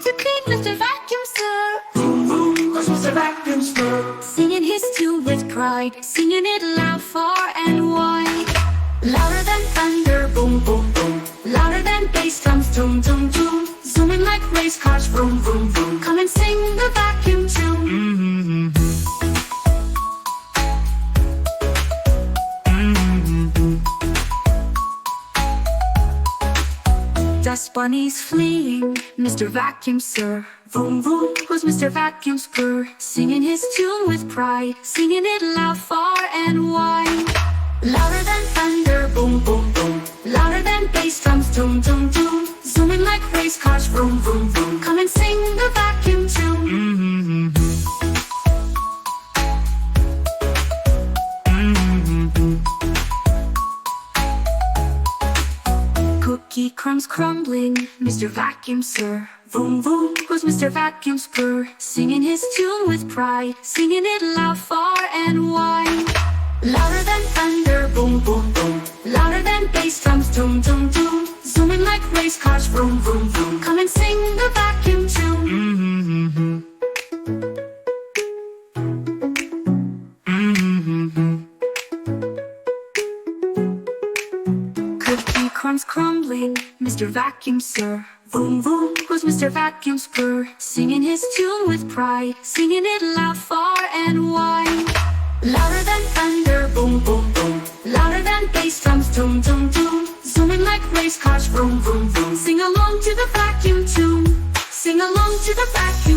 to clean Mr. Vacuum, sir. Vroom, vroom goes Mr. Vacuum, sir. Singing his tune with pride, singing it loud, far and wide. Louder than thunder, boom, boom, boom. Louder than bass drums, doom, doom, doom. Zooming like race cars, vroom, vroom, vroom. Come and sing the vacuum tune. Dust bunnies fleeing, Mr. Vacuum, sir. Vroom, vroom goes Mr. Vacuum's purr, singing his tune with pride, singing it loud, far and wide. Louder than thunder, boom, boom, boom. Louder than bass drums, doom, doom, doom. Zooming like race cars, vroom, vroom, vroom. Come and sing the vacuum tune. Cookie crumbs crumbling, Mr. Vacuum, sir. Vroom, vroom goes Mr. Vacuum's purr, singing his tune with pride, singing it loud, far and wide. Louder than thunder, boom, boom, boom. Louder than bass drums, doom, doom, doom. Zooming like race cars, vroom, vroom, vroom. Come and sing the vacuum tune. Cookie crumbs crumbling, Mr. Vacuum, sir. Vroom, vroom goes Mr. Vacuum's purr, singing his tune with pride, singing it loud, far and wide. Louder than thunder, boom, boom, boom. Louder than bass drums, doom, doom, doom. Zooming like race cars, vroom, vroom, vroom. Sing along to the vacuum tune. Sing along to the vacuum